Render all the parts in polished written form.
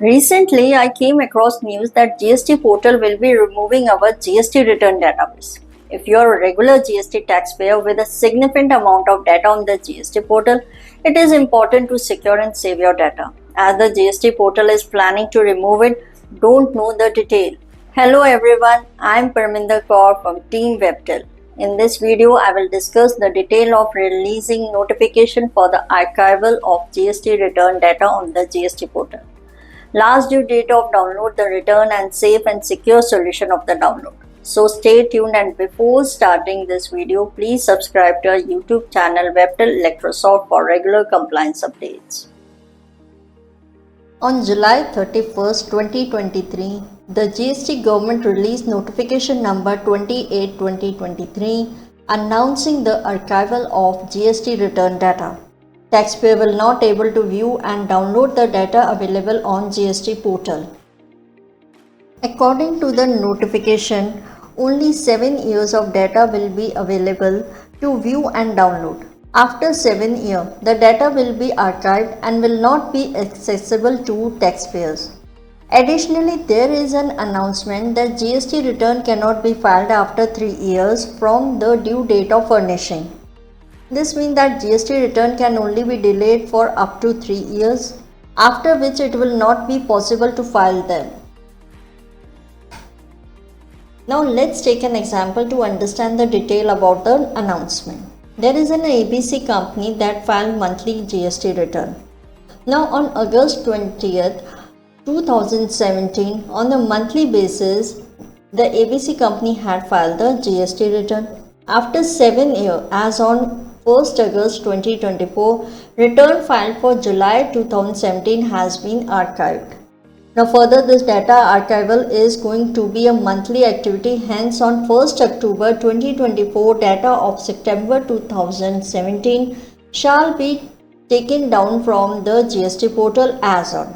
Recently, I came across news that GST portal will be removing our GST return database. If you are a regular GST taxpayer with a significant amount of data on the GST portal, it is important to secure and save your data. As the GST portal is planning to remove it, don't know the detail. Hello everyone, I am Parminder Kaur from Team Webtel. In this video, I will discuss the detail of releasing notification for the archival of GST return data on the GST portal. Last due date of download the return and safe and secure solution of the download. So stay tuned, and before starting this video, please subscribe to our YouTube channel Webtel Electrosoft for regular compliance updates. On July 31st, 2023, the GST government released notification number 28/2023 announcing the archival of GST return data. Taxpayer will not able to view and download the data available on GST portal. According to the notification, only 7 years of data will be available to view and download. After 7 years, the data will be archived and will not be accessible to taxpayers. Additionally, there is an announcement that GST return cannot be filed after 3 years from the due date of furnishing. This means that GST return can only be delayed for up to 3 years, after which it will not be possible to file them. Now let's take an example to understand the detail about the announcement. There is an ABC company that filed monthly GST return. Now on August 20th, 2017, on a monthly basis, the ABC company had filed the GST return. After 7 years, as on 1st August 2024, return filed for July 2017 has been archived. Now further, this data archival is going to be a monthly activity. Hence, on 1st October 2024, data of September 2017 shall be taken down from the GST portal as on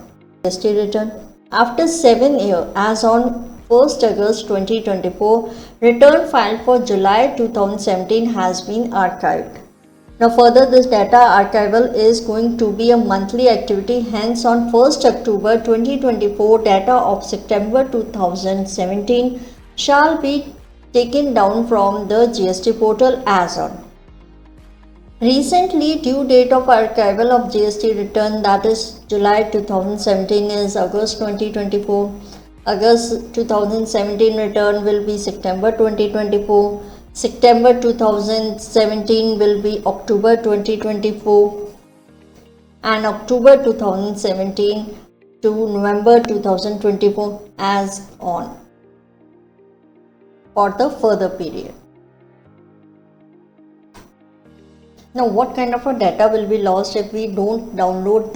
GST return. After 7 years, as on 1st August 2024, return filed for July 2017 has been archived. Now further, this data archival is going to be a monthly activity. Hence, on 1st October 2024, data of September 2017 shall be taken down from the GST portal as on. Recently, due date of archival of GST return, that is July 2017, is August 2024. August 2017 return will be September 2024. September 2017 will be October 2024, and October 2017 to November 2024 as on for the further period. Now what kind of a data will be lost if we don't download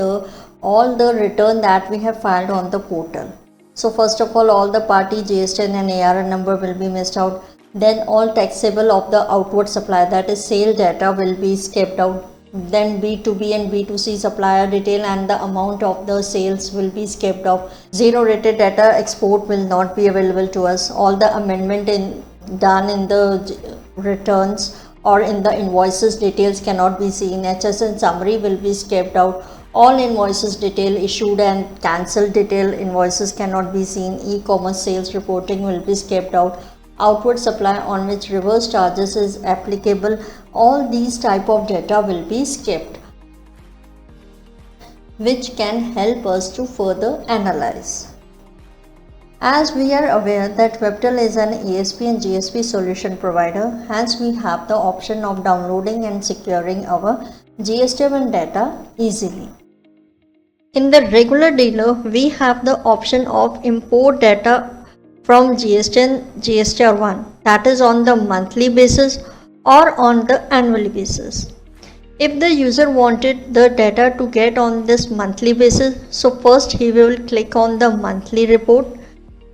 all the return that we have filed on the portal? So first of all the party GSTN and ARN number will be missed out. Then all taxable of the outward supply, that is sale data, will be skipped out. Then B2B and B2C supplier detail and the amount of the sales will be skipped out. Zero rated data export will not be available to us. All the amendment done in the returns or in the invoices details cannot be seen. HSN summary will be skipped out. All invoices detail issued and cancelled detail invoices cannot be seen. E-commerce sales reporting will be skipped out. Outward supply on which reverse charges is applicable, all these type of data will be skipped, which can help us to further analyze. As we are aware that Webtel is an ESP and GSP solution provider, hence we have the option of downloading and securing our GST1 data easily. In the regular dealer, we have the option of import data from GSTN GSTR1, that is on the monthly basis or on the annual basis. If the user wanted the data to get on this monthly basis, so first he will click on the monthly report.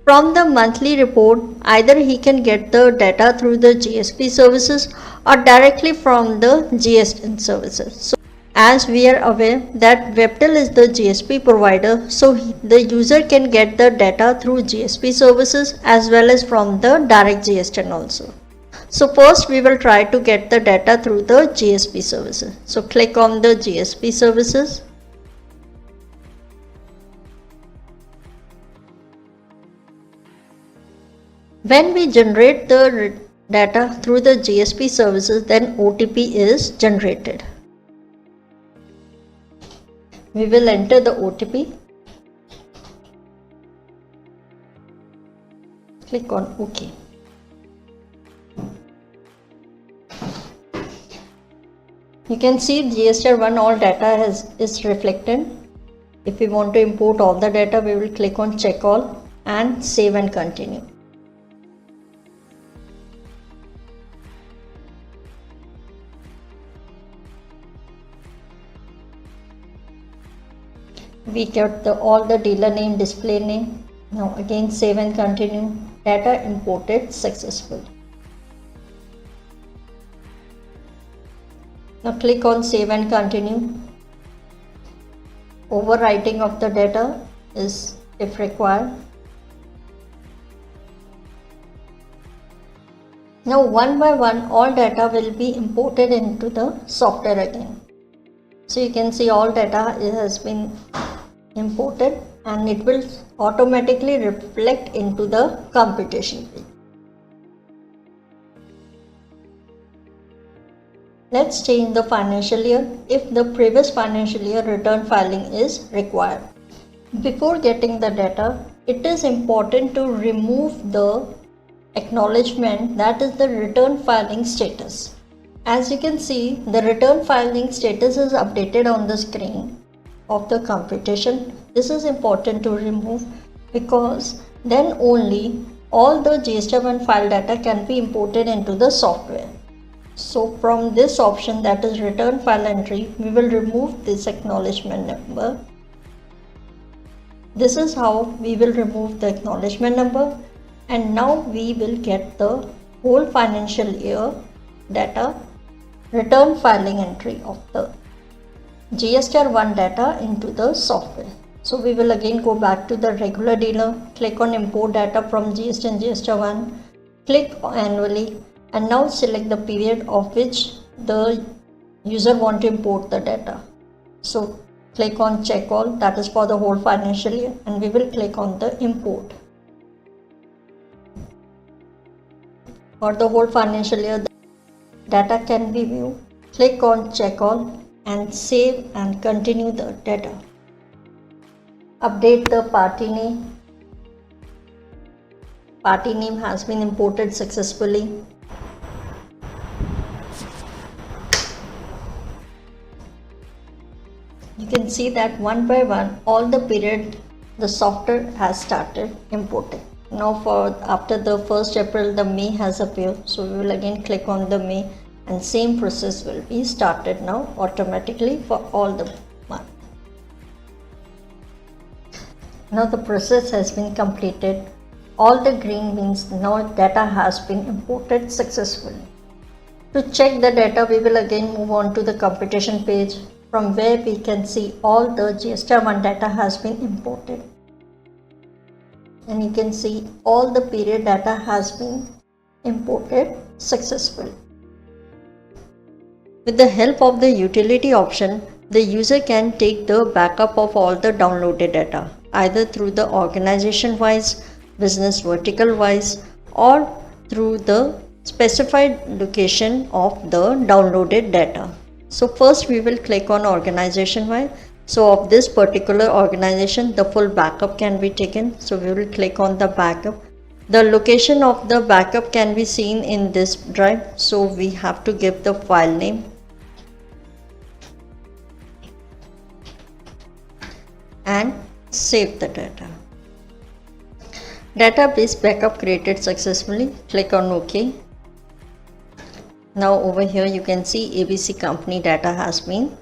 From the monthly report, either he can get the data through the GSP services or directly from the GSTN services. As we are aware that Webtel is the GSP provider, so the user can get the data through GSP services as well as from the direct GSTN also. So first we will try to get the data through the GSP services. So click on the GSP services. When we generate the data through the GSP services, then OTP is generated. We will enter the OTP. Click on OK. You can see GSTR1 all data is reflected. If we want to import all the data, we will click on check all and save and continue. We get all the dealer name, display name. Now again save and continue. Data imported successfully. Now click on save and continue. Overwriting of the data is if required. Now one by one all data will be imported into the software again. So you can see all data has been imported and it will automatically reflect into the computation page. Let's change the financial year if the previous financial year return filing is required. Before getting the data, it is important to remove the acknowledgement, that is the return filing status. As you can see, the return filing status is updated on the screen of the computation. This is important to remove because then only all the GSTR1 file data can be imported into the software. So from this option, that is return file entry, we will remove this acknowledgement number. This is how we will remove the acknowledgement number, and now we will get the whole financial year data return filing entry of the GSTR1 data into the software. So we will again go back to the regular dealer, click on import data from GST and GSTR1, click annually, and now select the period of which the user want to import the data. So click on check all, that is for the whole financial year, and we will click on the import. For the whole financial year, the data can be viewed. Click on check all and save and continue the data. Update the party name. Party name has been imported successfully. You can see that one by one all the period the software has started importing. Now after the 1st April the May has appeared, so we will again click on the May and same process will be started now automatically for all the month. Now the process has been completed. All the green means now data has been imported successfully. To check the data, we will again move on to the computation page, from where we can see all the GSTR1 data has been imported. And you can see all the period data has been imported successfully. With the help of the utility option, the user can take the backup of all the downloaded data, either through the organization wise, business vertical wise, or through the specified location of the downloaded data. So first we will click on organization wise. So of this particular organization, the full backup can be taken. So we will click on the backup. The location of the backup can be seen in this drive. So we have to give the file name. And save the data. Database backup created successfully. Click on OK. Now over here you can see ABC company data has been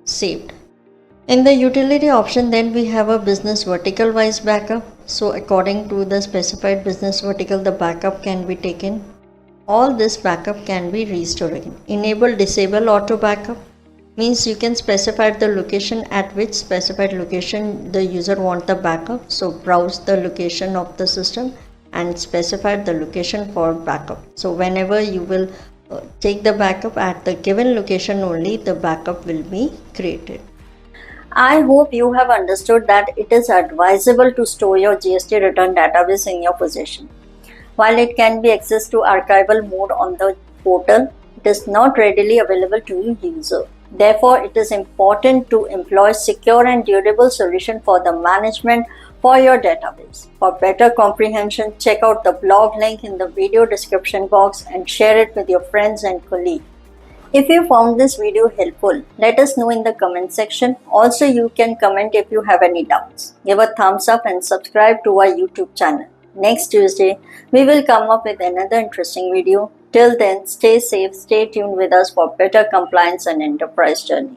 saved. In the utility option, then we have a business vertical wise backup. So according to the specified business vertical, the backup can be taken. All this backup can be restored again. Enable disable auto backup means you can specify the location at which specified location the user want the backup. So browse the location of the system and specify the location for backup. So whenever you will take the backup at the given location only, the backup will be created. I hope you have understood that it is advisable to store your GST return database in your possession. While it can be accessed to archival mode on the portal, it is not readily available to the user. Therefore, it is important to employ secure and durable solution for the management for your database. For better comprehension, check out the blog link in the video description box and share it with your friends and colleagues. If you found this video helpful, let us know in the comment section. Also, you can comment if you have any doubts. Give a thumbs up and subscribe to our YouTube channel. Next Tuesday, we will come up with another interesting video. Till then, stay safe, stay tuned with us for better compliance and enterprise journey.